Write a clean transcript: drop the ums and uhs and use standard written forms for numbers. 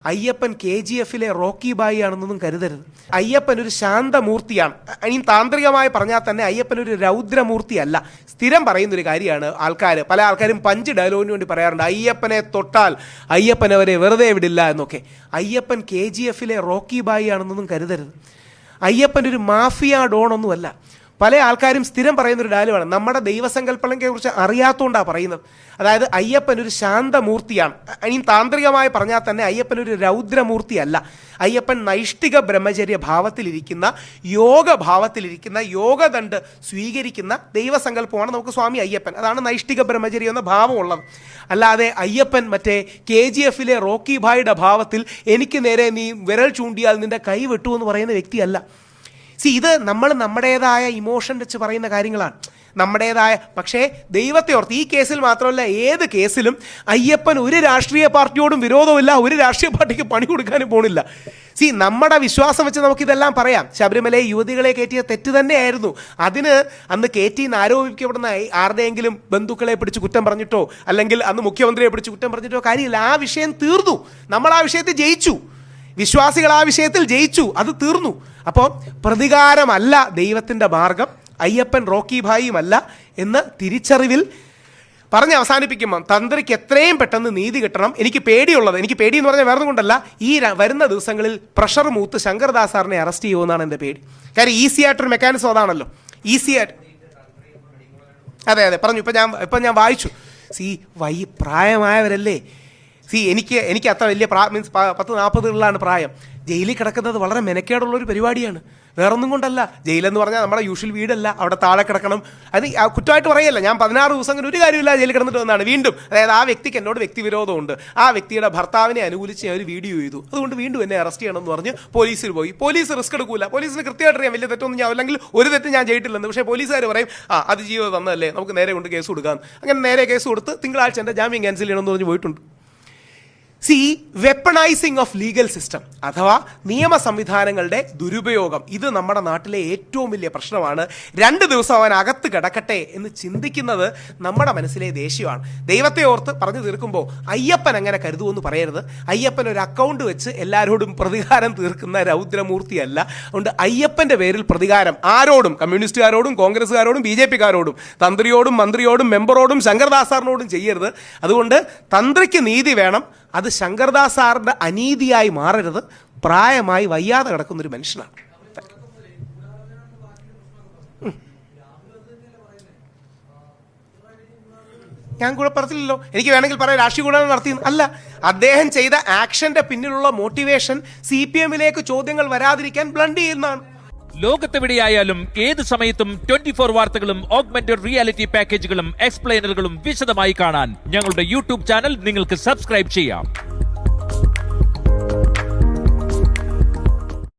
Ayyappan KGF-ലെ Rocky ബായി ആണെന്നൊന്നും കരുതരുത്. അയ്യപ്പൻ ഒരു ശാന്തമൂർത്തിയാണ്. ഇനി താന്ത്രികമായി പറഞ്ഞാൽ തന്നെ അയ്യപ്പൻ ഒരു രൗദ്രമൂർത്തിയല്ല. സ്ഥിരം പറയുന്നൊരു കാര്യമാണ് പല ആൾക്കാരും പഞ്ച് ഡയലോഗിന് വേണ്ടി പറയാറുണ്ട്, അയ്യപ്പനെ തൊട്ടാൽ അയ്യപ്പൻ അവരെ വെറുതെ വിടില്ല എന്നൊക്കെ. അയ്യപ്പൻ KGF-ലെ റോക്കി ബായി ആണെന്നൊന്നും കരുതരുത്. അയ്യപ്പൻ ഒരു മാഫിയ ഡോണൊന്നുമല്ല. പല ആൾക്കാരും സ്ഥിരം പറയുന്നൊരു ഡയലോഗാണ്, നമ്മുടെ ദൈവസങ്കല്പങ്ങളെക്കുറിച്ച് അറിയാത്തതുകൊണ്ടാണ് പറയുന്നത്. അതായത് അയ്യപ്പൻ ഒരു ശാന്തമൂർത്തിയാണ്. ഇനി താന്ത്രികമായി പറഞ്ഞാൽ തന്നെ അയ്യപ്പൻ ഒരു രൗദ്രമൂർത്തിയല്ല. അയ്യപ്പൻ നൈഷ്ഠിക ബ്രഹ്മചര്യ ഭാവത്തിലിരിക്കുന്ന, യോഗഭാവത്തിലിരിക്കുന്ന, യോഗദണ്ഡ് സ്വീകരിക്കുന്ന ദൈവസങ്കല്പമാണ് നമുക്ക് സ്വാമി അയ്യപ്പൻ. അതാണ് നൈഷ്ഠിക ബ്രഹ്മചര്യം എന്ന ഭാവമുള്ളത്. അല്ലാതെ അയ്യപ്പൻ മറ്റേ KGF-ലെ റോക്കി ഭായിയുടെ ഭാവത്തിൽ എനിക്ക് നേരെ നീ വിരൽ ചൂണ്ടിയാൽ നിന്റെ കൈ വെട്ടു എന്ന് പറയുന്ന വ്യക്തിയല്ല. ഇത് നമ്മൾ നമ്മുടേതായ ഇമോഷൻ വെച്ച് പറയുന്ന കാര്യങ്ങളാണ്, നമ്മുടേതായ. പക്ഷേ ദൈവത്തെ ഓർത്ത് ഈ കേസിൽ മാത്രമല്ല, ഏത് കേസിലും അയ്യപ്പൻ ഒരു രാഷ്ട്രീയ പാർട്ടിയോടും വിരോധമില്ല, ഒരു രാഷ്ട്രീയ പാർട്ടിക്ക് പണി കൊടുക്കാനും പോണില്ല. നമ്മുടെ വിശ്വാസം വെച്ച് നമുക്കിതെല്ലാം പറയാം. ശബരിമലയെ യുവതികളെ കയറ്റിയ തെറ്റ് തന്നെയായിരുന്നു. അതിന് അന്ന് കയറ്റിന്ന് ആരോപിക്കപ്പെടുന്ന ആരുടെയെങ്കിലും ബന്ധുക്കളെ പിടിച്ച് കുറ്റം പറഞ്ഞിട്ടോ അല്ലെങ്കിൽ അന്ന് മുഖ്യമന്ത്രിയെ പിടിച്ച് കുറ്റം പറഞ്ഞിട്ടോ കാര്യമില്ല. ആ വിഷയം തീർന്നു. നമ്മൾ ആ വിഷയത്തിൽ ജയിച്ചു. വിശ്വാസികൾ ആ വിഷയത്തിൽ ജയിച്ചു. അത് തീർന്നു. അപ്പോൾ പ്രതികാരമല്ല ദൈവത്തിൻ്റെ മാർഗം, അയ്യപ്പൻ റോക്കി ഭായിയുമല്ല എന്ന് തിരിച്ചറിവിൽ പറഞ്ഞ് അവസാനിപ്പിക്കുമ്പം തന്ത്രിക്ക് എത്രയും പെട്ടെന്ന് നീതി കിട്ടണം. എനിക്ക് പേടിയുള്ളത്, എനിക്ക് പേടിയെന്ന് പറഞ്ഞാൽ വേറെ കൊണ്ടല്ല, ഈ വരുന്ന ദിവസങ്ങളിൽ പ്രഷർ മൂത്ത് ശങ്കർദാസ് സാറിനെ അറസ്റ്റ് ചെയ്യുമെന്നാണ് എൻ്റെ പേടി. കാര്യം ഈസി ആയിട്ടൊരു മെക്കാനിസം അതാണല്ലോ, ഈസി ആയിട്ട്. അതെ പറഞ്ഞു. ഇപ്പം ഞാൻ വായിച്ചു. പ്രായമായവരല്ലേ. എനിക്ക് അത്ര വലിയ മീൻസ് 40-40 പ്രായം. ജയിലിൽ കിടക്കുന്നത് വളരെ മെനക്കേടുള്ളൊരു പരിപാടിയാണ്, വേറൊന്നും കൊണ്ടല്ല. ജയിലെന്ന് പറഞ്ഞാൽ നമ്മുടെ യൂഷ്വൽ വീടല്ല, അവിടെ താഴെ കിടക്കണം. അത് കുറ്റമായിട്ട് പറയല്ല. ഞാൻ 16 ദിവസം അങ്ങനെ ഒരു കാര്യമില്ല ജയിലിൽ കിടന്നിട്ട് വന്നതാണ്. വീണ്ടും അതായത് ആ വ്യക്തിക്ക് എന്നോട് വ്യക്തിവിരോധമുണ്ട്. ആ വ്യക്തിയുടെ ഭർത്താവിനെ അനുകൂലിച്ച് ഞാൻ ഒരു വീഡിയോ ചെയ്തു, അതുകൊണ്ട് വീണ്ടും എന്നെ അറസ്റ്റ് ചെയ്യണം എന്ന് പറഞ്ഞ് പോലീസിൽ പോയി. പോലീസ് റിസ്ക് എടുക്കൂല. പോലീസിന് കൃത്യമായിട്ട് അറിയാം വലിയ തെറ്റൊന്നും ഞാൻ, അല്ലെങ്കിൽ ഒരു തെറ്റ് ഞാൻ ചെയ്തിട്ടില്ലെന്ന്. പക്ഷേ പോലീസുകാർ പറയും അത് ജീവിതം തന്നതല്ലേ, നമുക്ക് നേരെ കൊണ്ട് കേസ് കൊടുക്കാം. അങ്ങനെ നേരെ കേസ് കൊടുത്ത് തിങ്കളാഴ്ച എൻ്റെ ജാമ്യം ക്യാൻസൽ ചെയ്യണമെന്ന് പറഞ്ഞ് പോയിട്ടുണ്ട്. വെപ്പണൈസിങ് ഓഫ് ലീഗൽ സിസ്റ്റം അഥവാ നിയമ സംവിധാനങ്ങളുടെ ദുരുപയോഗം, ഇത് നമ്മുടെ നാട്ടിലെ ഏറ്റവും വലിയ പ്രശ്നമാണ്. 2 ദിവസം അവൻ അകത്ത് കിടക്കട്ടെ എന്ന് ചിന്തിക്കുന്നത് നമ്മുടെ മനസ്സിലെ ദേഷ്യമാണ്. ദൈവത്തെ ഓർത്ത് പറഞ്ഞു തീർക്കുമ്പോൾ അയ്യപ്പൻ അങ്ങനെ കരുതുമെന്ന് പറയരുത്. അയ്യപ്പൻ ഒരു അക്കൗണ്ട് വെച്ച് എല്ലാവരോടും പ്രതികാരം തീർക്കുന്ന രൗദ്രമൂർത്തിയല്ല. അതുകൊണ്ട് അയ്യപ്പൻ്റെ പേരിൽ പ്രതികാരം ആരോടും, കമ്മ്യൂണിസ്റ്റുകാരോടും കോൺഗ്രസ്സുകാരോടും BJP-കാരോടും തന്ത്രിയോടും മന്ത്രിയോടും മെമ്പറോടും ശങ്കർദാസ് സാറിനോടും ചെയ്യരുത്. അതുകൊണ്ട് തന്ത്രിക്ക് നീതി വേണം. അത് ശങ്കർദാസ് സാറിൻ്റെ അനീതിയായി മാറരുത്. പ്രായമായി വയ്യാതെ കിടക്കുന്നൊരു മനുഷ്യനാണ്. ഞാൻ കൂടെ പറഞ്ഞില്ലല്ലോ, എനിക്ക് വേണമെങ്കിൽ പറയാം രാഷ്ട്രീയ ഗുണം നടത്തി അല്ല. അദ്ദേഹം ചെയ്ത ആക്ഷന്റെ പിന്നിലുള്ള മോട്ടിവേഷൻ CPM-ലേക്ക് ചോദ്യങ്ങൾ വരാതിരിക്കാൻ ബ്ലണ്ട് ചെയ്യുന്നതാണ്. ലോകത്തെവിടെയായാലും ഏത് സമയത്തും 24 വാർത്തകളും ഓഗ്മെന്റഡ് റിയാലിറ്റി പാക്കേജുകളും എക്സ്പ്ലെയിനറുകളും വിശദമായി കാണാൻ ഞങ്ങളുടെ YouTube ചാനൽ നിങ്ങൾക്ക് സബ്സ്ക്രൈബ് ചെയ്യാം.